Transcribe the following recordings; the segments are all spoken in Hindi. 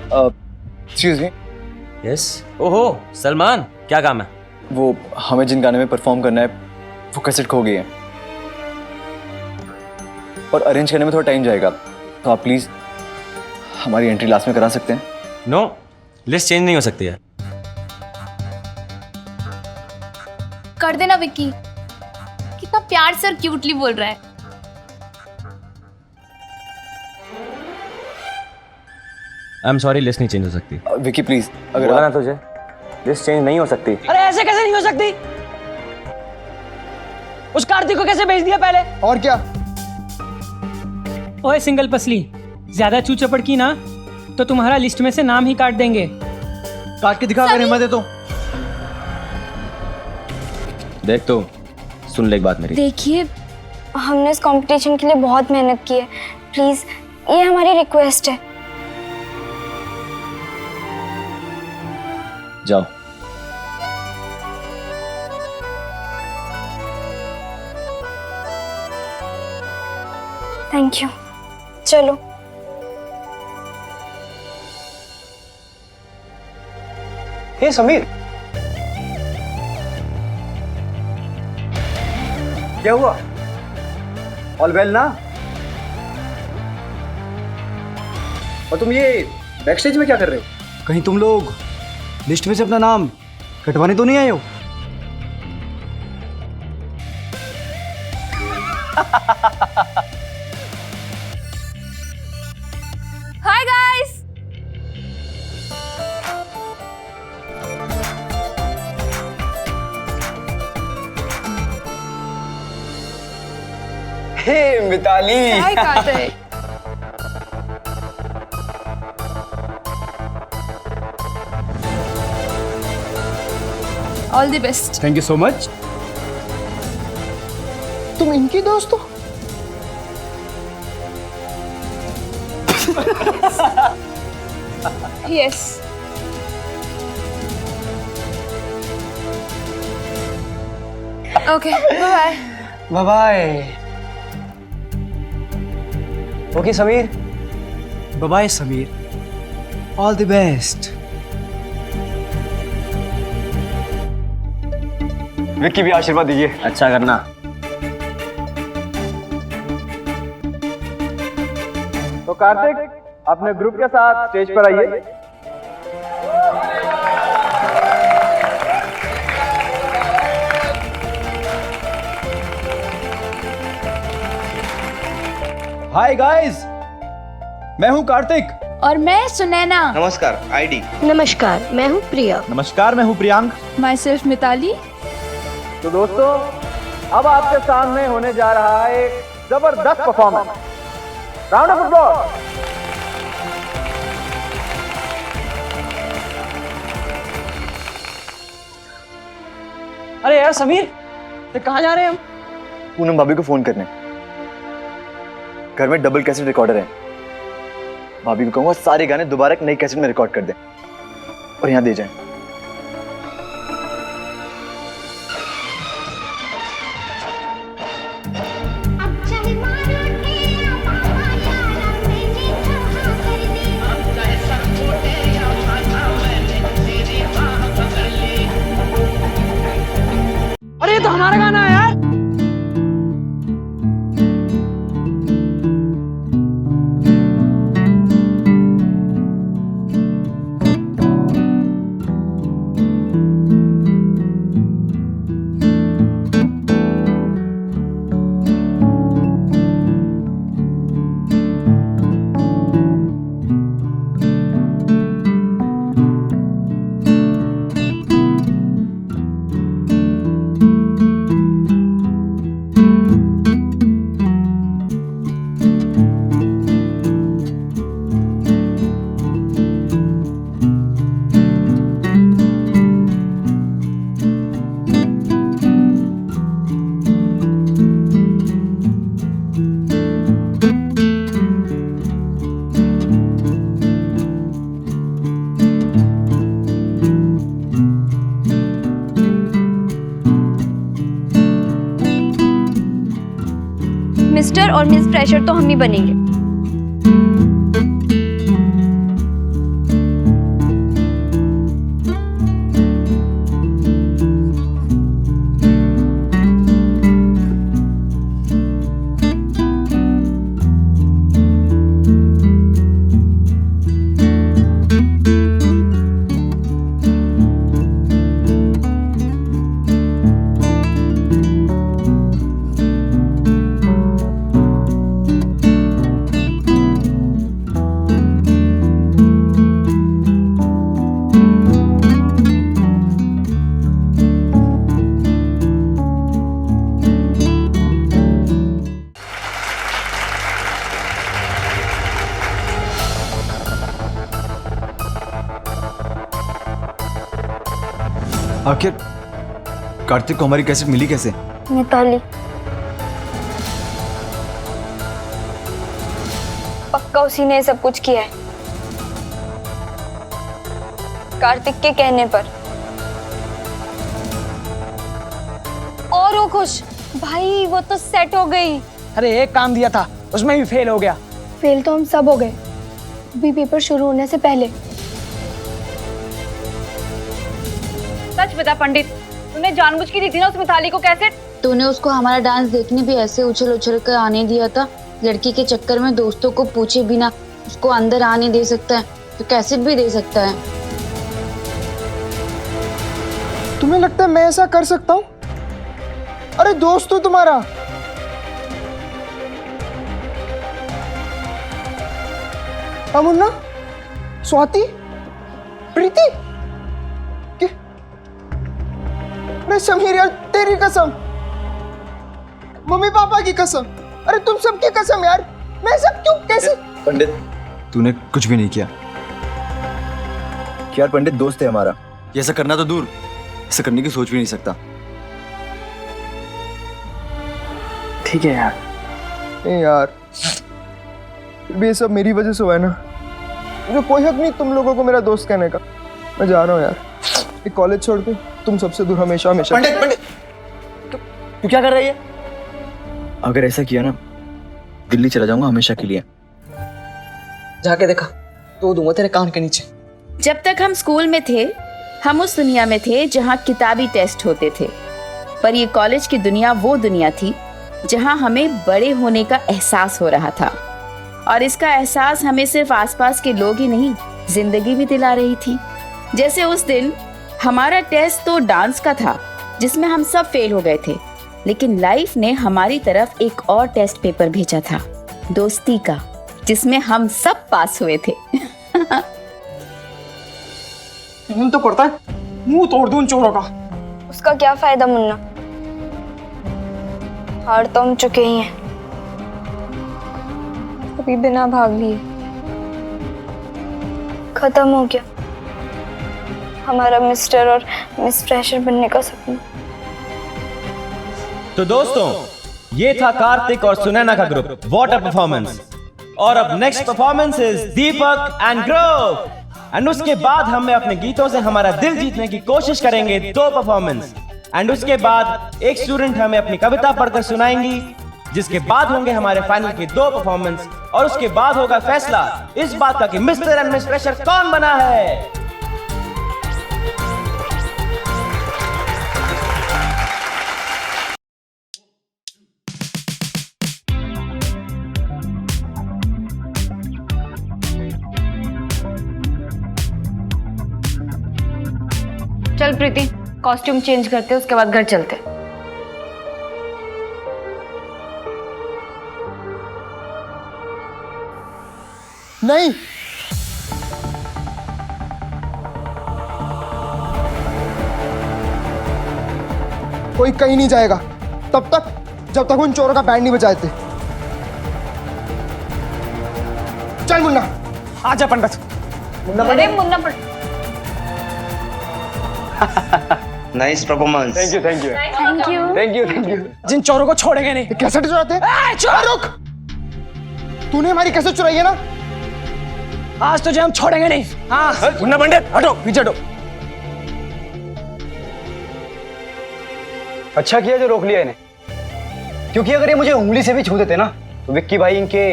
Excuse me. यस। ओहो सलमान, क्या काम है? वो हमें जिन गाने में परफॉर्म करना है वो कैसेट खो गई है और अरेंज करने में थोड़ा टाइम जाएगा, तो आप प्लीज हमारी एंट्री लास्ट में करा सकते हैं? नो, लिस्ट चेंज नहीं हो सकती है। कर देना विक्की, कितना प्यार से और क्यूटली बोल रहा है। आई एम सॉरी, लिस्ट नहीं चेंज हो सकती। विकी प्लीज, अगर बोला ना आप... तुझे, लिस्ट चेंज नहीं हो सकती। अरे ऐसे कैसे नहीं हो सकती? उस कार्तिक को कैसे भेज दिया पहले? और क्या? ओए सिंगल पसली, ज्यादा चू चपड़ की ना तो तुम्हारा लिस्ट में से नाम ही काट देंगे। काट के दिखा, अगर हिम्मत है तो। देख तो, सुन ले एक बात मेरी। देखिए, हमने इस कंपटीशन के लिए बहुत मेहनत की है, प्लीज ये हमारी रिक्वेस्ट है। जाओ। थैंक यू, चलो। हे समीर, क्या हुआ? ऑल वेल ना? और तुम ये बैक स्टेज में क्या कर रहे हो? कहीं तुम लोग लिस्ट में से अपना नाम कटवाने तो नहीं आए हो? Hi guys, hey Mitali. Hi Kartik. All the best. Thank you so much. तुम इनकी दोस्त हो? Yes. Okay, bye bye. Bye. Okay Sameer, bye Sameer, all the best. Vicky भी आशीर्वाद दीजिए। अच्छा करना। तो कार्तिक, अपने ग्रुप के साथ स्टेज पर आइए। हाय गाइस, मैं हूं कार्तिक। और मैं सुनैना। नमस्कार, आईडी। नमस्कार, मैं हूँ प्रिया। नमस्कार, मैं हूं प्रियांक। My self Mitali. तो दोस्तों, अब आपके सामने होने जा रहा है एक जबरदस्त परफॉर्मेंस। Round of applause. अरे यार समीर, तो कहाँ जा रहे हैं हम? पूनम भाभी को फोन करने। घर में डबल कैसेट रिकॉर्डर है, भाभी को कहूंगा सारे गाने दोबारा एक नई कैसेट में रिकॉर्ड कर दें और यहाँ दे जाएं। अरे ये तो हमारा गाना है यार। मिस्टर और मिस फ्रेशर तो हम ही बनेंगे। आखिर कार्तिक को हमारी कैसेट मिली कैसे? मिताली, पक्का उसी ने सब कुछ किया है, कार्तिक के कहने पर। और वो खुश भाई, वो तो सेट हो गई। अरे एक काम दिया था, उसमें भी फेल हो गया। फेल तो हम सब हो गए, अभी पेपर शुरू होने से पहले। सच बता पंडित, तूने जानबूझ के दी थी ना उस मिताली को कैसेट? तूने उसको हमारा डांस देखने भी ऐसे उछल उछल कर आने दिया था। लड़की के चक्कर में दोस्तों को पूछे बिना उसको अंदर आने दे सकता है तो कैसेट भी दे सकता है। तुम्हें लगता है मैं ऐसा कर सकता हूँ? अरे दोस्त तो तुम्हारा। मुन्ना, स्वाति, प्रीति, अरे समीर यार, तेरी कसम, मम्मी पापा की कसम, अरे तुम सबकी कसम यार, मैं सब क्यों कैसे? पंडित, तूने कुछ भी नहीं किया। यार पंडित दोस्त है हमारा, ये ऐसा करना तो दूर, ऐसा करने की सोच भी नहीं सकता। ठीक है यार। नहीं यार, फिर भी ये सब मेरी वजह से हुआ है ना। मुझे कोई हक नहीं तुम लोगों को मेरा दोस्त कहने का। मैं जा रहा हूँ यार, ये कॉलेज छोड़ के तुम सबसे दूर हमेशा हमेशा। पंडित, तू क्या कर रही है? अगर ऐसा किया ना, दिल्ली चला जाऊंगा हमेशा के लिए। जाके देखा तो दूंगा तेरे कान के नीचे। जब तक हम स्कूल में थे, हम उस दुनिया में थे जहाँ किताबी टेस्ट होते थे, पर ये कॉलेज की दुनिया वो दुनिया थी जहाँ हमें बड़े होने का एहसास हो रहा था। और इसका एहसास हमें सिर्फ आसपास के लोग ही नहीं, जिंदगी भी दिला रही थी। जैसे उस दिन हमारा टेस्ट तो डांस का था जिसमें हम सब फेल हो गए थे, लेकिन लाइफ ने हमारी तरफ एक और टेस्ट पेपर भेजा था, दोस्ती का, जिसमें हम सब पास हुए थे। मन तो करता है मुंह तोड़ दूं उन चोरों का। उसका क्या फायदा मुन्ना, हार तो हम चुके ही हैं, अभी बिना भाग लिए खत्म हो गया हमारा मिस्टर और मिस फ्रेशर बनने का सपना। तो दोस्तों, ये था कार्तिक और सुनैना का ग्रुप, व्हाट अ परफॉर्मेंस। और अब next performance is Deepak and group. And उसके बाद हम अपने गीतों से हमारा दिल जीतने की कोशिश करेंगे, 2 परफॉर्मेंस। एंड उसके बाद एक स्टूडेंट हमें अपनी कविता पढ़कर सुनाएंगी, जिसके बाद होंगे हमारे फाइनल के 2 परफॉर्मेंस। और उसके बाद होगा फैसला इस बात का कि मिस्टर एंड मिस फ्रेशर कौन बना है। चल प्रीति, कॉस्ट्यूम चेंज करते, उसके बाद घर चलते। नहीं, कोई कहीं नहीं जाएगा तब तक जब तक उन चोरों का बैंड नहीं बजाते। चल मुन्ना। आजा पंडित। अरे Munna Pandit, nice performance. Thank you thank you thank you. Thank you thank you. जिन चोरों को छोड़ेंगे नहीं। कैसेट चुराते हैं? रुक, तूने हमारी कैसेट चुराई है ना? आज तुझे हम छोड़ेंगे नहीं। हाँ मुन्ना पंडित, हटो पीछे हटो। अच्छा किया जो रोक लिया इन्हें, क्योंकि अगर ये मुझे उंगली से भी छू देते ना तो विक्की भाई इनके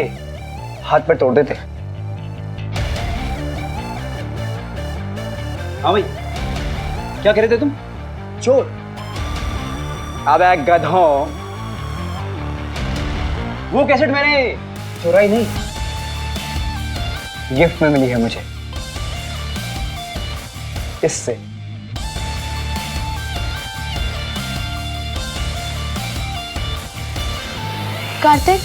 हाथ पैर तोड़ देते। हाँ भाई, क्या कह रहे थे तुम? चोर? अबे गधों, वो कैसेट मैंने चुराई नहीं, गिफ्ट में मिली है मुझे इससे। कार्तिक,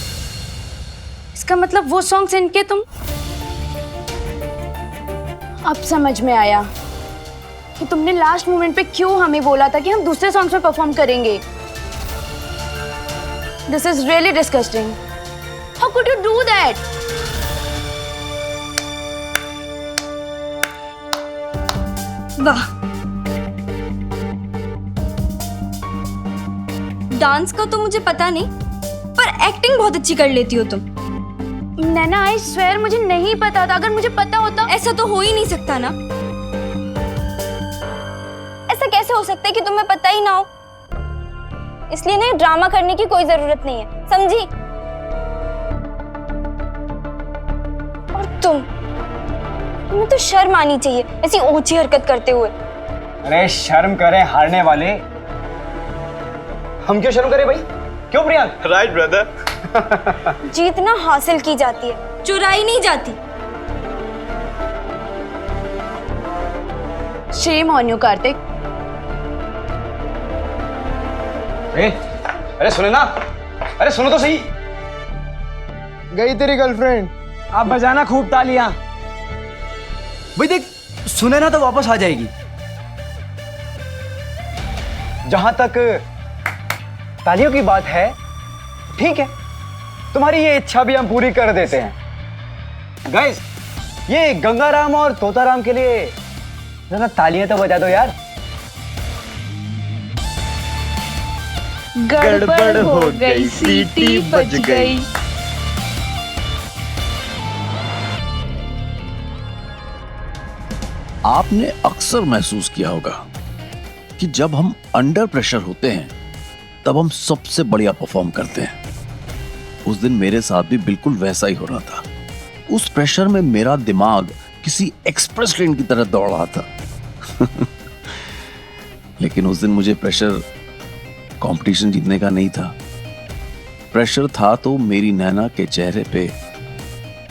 इसका मतलब वो सॉन्ग सेंड किए तुम? अब समझ में आया कि तुमने लास्ट मोमेंट पे क्यों हमें बोला था कि हम दूसरे सॉन्ग्स में परफॉर्म करेंगे। This is really disgusting. How could you do that? वाह, डांस का तो मुझे पता नहीं, पर एक्टिंग बहुत अच्छी कर लेती हो तुम। नैना आई स्वेयर मुझे नहीं पता था, अगर मुझे पता होता। ऐसा तो हो ही नहीं सकता ना। ऐसा कैसे हो सकता है कि तुम्हें पता ही ना हो? इसलिए ना ड्रामा करने की कोई जरूरत नहीं है, समझी? और तुम्हें तो शर्म आनी चाहिए ऐसी ऊंची हरकत करते हुए। अरे शर्म करें हारने वाले, हम क्यों शर्म करें भाई? क्यों प्रियांक? Right brother. जीतना हासिल की जाती है, चुराई नहीं जाती। Shame on you Kartik. अरे सुने ना, अरे सुनो तो सही। गई तेरी गर्लफ्रेंड। आप बजाना खूब तालियां। भाई देख, सुने ना तो वापस आ जाएगी। जहां तक तालियों की बात है, ठीक है, तुम्हारी ये इच्छा भी हम पूरी कर देते हैं। गाइस, ये गंगाराम और तोताराम के लिए जरा तालियां तो बजा दो यार। गड़बड़ हो गई, सीटी बज गई। आपने अक्सर महसूस किया होगा कि जब हम अंडर प्रेशर होते हैं तब हम सबसे बढ़िया परफॉर्म करते हैं। उस दिन मेरे साथ भी बिल्कुल वैसा ही हो रहा था। उस प्रेशर में मेरा दिमाग किसी एक्सप्रेस ट्रेन की तरह दौड़ रहा था। लेकिन उस दिन मुझे प्रेशर कंपटीशन जीतने का नहीं था। प्रेशर था तो मेरी नैना के चेहरे पे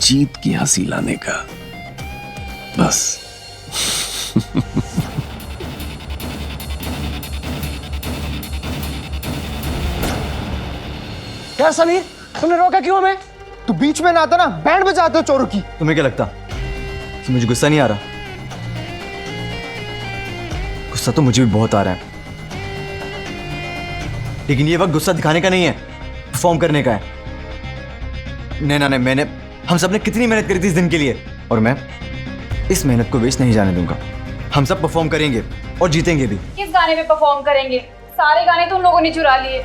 जीत की हंसी लाने का, बस। क्या समीर, तुमने रोका क्यों हमें? तू बीच में ना आता ना, बैंड बजाते हो चोरों की। तुम्हें क्या लगता कि मुझे गुस्सा नहीं आ रहा? गुस्सा तो मुझे भी बहुत आ रहा है, लेकिन ये वक्त गुस्सा दिखाने का नहीं है, परफॉर्म करने का है। नैना ने, मैंने, हम सब ने कितनी मेहनत करी थी इस दिन के लिए, और मैं इस मेहनत को वेस्ट नहीं जाने दूंगा। हम सब परफॉर्म करेंगे और जीतेंगे भी। किस गाने पे परफॉर्म करेंगे? सारे गाने तो उन लोगों ने चुरा लिए।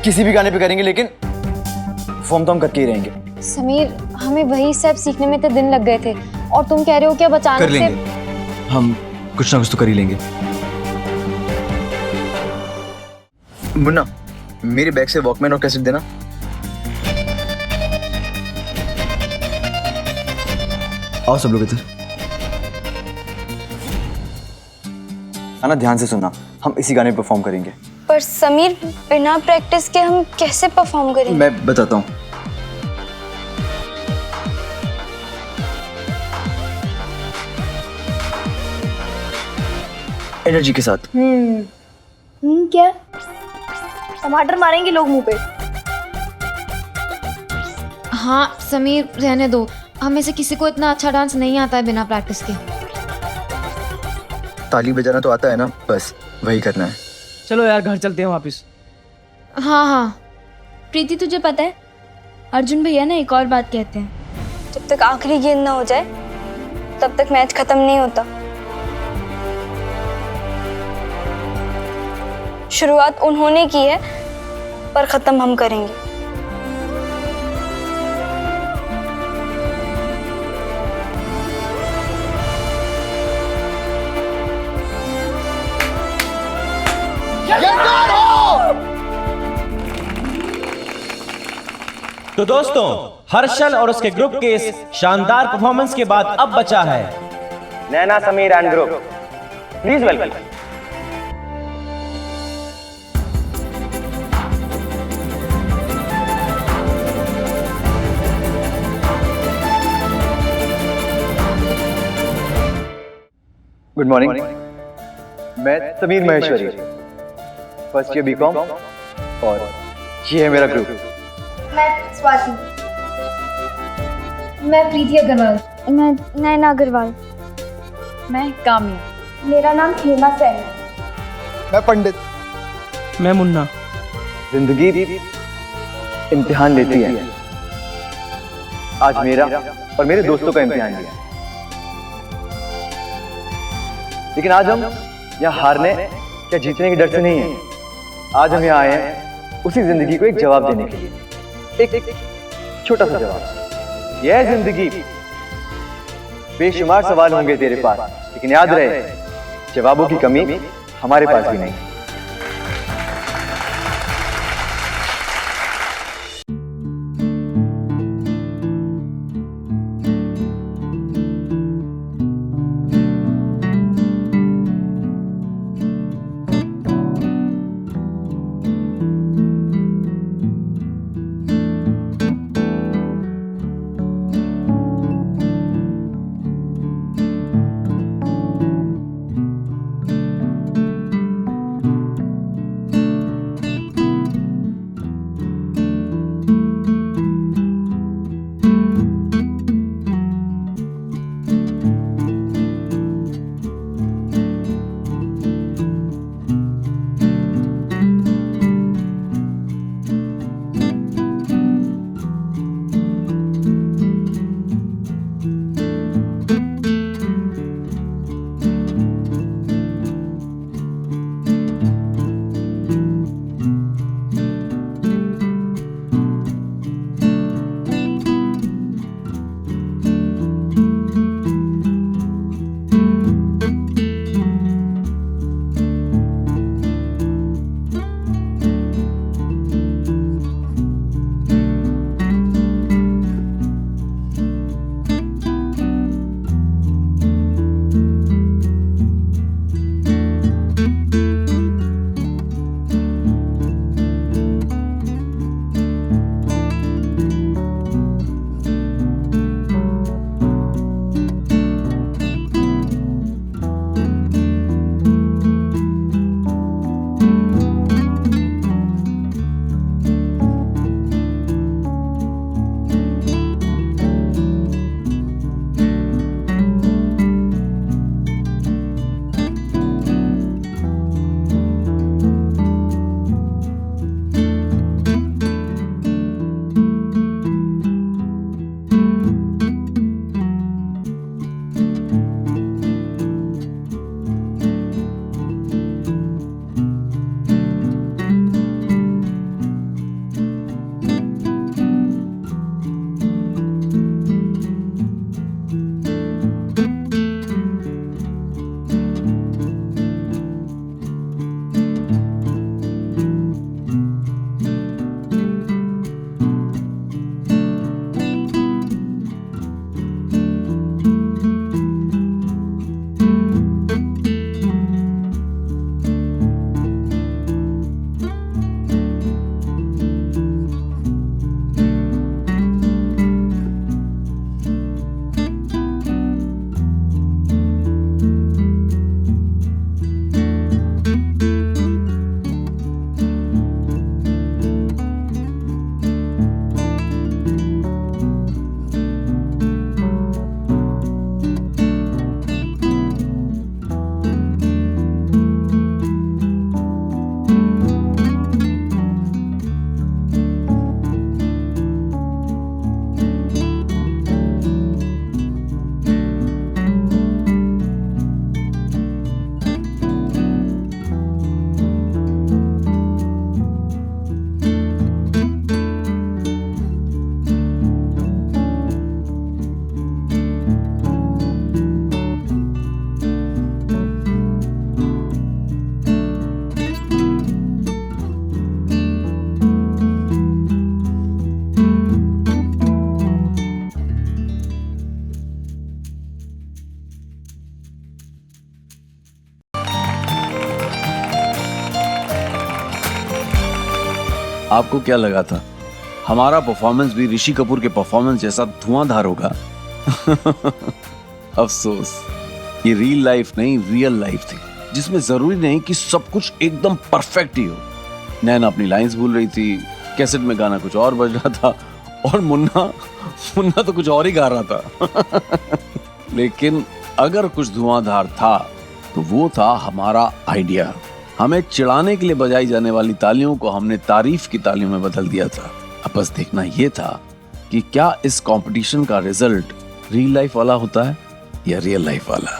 किसी भी गाने पे करेंगे, लेकिन परफॉर्म तो हम करके ही रहेंगे। समीर, हमें वही सब सीखने में तो दिन लग गए थे, और तुम कह रहे हो कि अब अचानक कर लेंगे हम, कुछ ना कुछ तो कर ही लेंगे। मुन्ना, मेरे बैग से वॉकमैन और कैसेट देना। आओ सब लोग इधर। आना, ध्यान से सुनना, हम इसी गाने पे परफॉर्म करेंगे। पर समीर, बिना प्रैक्टिस के हम कैसे परफॉर्म करेंगे? मैं बताता हूँ। एनर्जी के साथ। क्या? टमाटर मारेंगे लोग मुंह पे। हाँ समीर, रहने दो। हमें से किसी को इतना अच्छा डांस नहीं आता है बिना प्रैक्टिस के। ताली बजाना तो आता है ना, बस वही करना है। चलो यार, घर चलते हैं वापस। हाँ हाँ। प्रीति, तुझे पता है अर्जुन भैया ना एक और बात कहते हैं, जब तक आखिरी गेंद ना हो जाए तब तक मैच खत्म नहीं होता। शुरुआत उन्होंने की है, पर खत्म हम करेंगे। तो दोस्तों, हर्षल और उसके ग्रुप के इस शानदार परफॉर्मेंस के बाद अब बचा है Naina, Sameer and group. Please welcome. Good morning, मैं Sameer Maheshwari, first year BCom, और ये है मेरा ग्रुप। मैं स्वाति। मैं प्रीति अग्रवाल। मैं नैना अग्रवाल। मैं काम्या। मेरा नाम हेमा सैन है। मैं पंडित। मैं मुन्ना। जिंदगी इम्तिहान लेती है, आज मेरा और मेरे दोस्तों का इम्तिहान लिया, लेकिन आज हम यहाँ हारने या जीतने के डर से नहीं है, आज हम यहाँ आए हैं उसी जिंदगी को एक जवाब देने के लिए। एक छोटा सा जवाब। यह जिंदगी, बेशुमार सवाल होंगे तेरे पास, लेकिन याद रहे जवाबों की कमी हमारे पास भी नहीं। आपको क्या लगा था हमारा परफॉर्मेंस भी ऋषि कपूर के परफॉर्मेंस जैसा धुआंधार होगा? अफसोस, ये रियल लाइफ नहीं, रियल लाइफ थी, जिसमें जरूरी नहीं कि सब कुछ एकदम परफेक्ट ही हो। नैना अपनी लाइंस भूल रही थी, कैसेट में गाना कुछ और बज रहा था, और मुन्ना तो कुछ और ही गा रहा था। लेकिन अगर कुछ धुआंधार था तो वो था हमारा आइडिया। हमें चिढ़ाने के लिए बजाई जाने वाली तालियों को हमने तारीफ की तालियों में बदल दिया था। अब बस देखना ये था कि क्या इस कंपटीशन का रिजल्ट रियल लाइफ वाला होता है या रियल लाइफ वाला।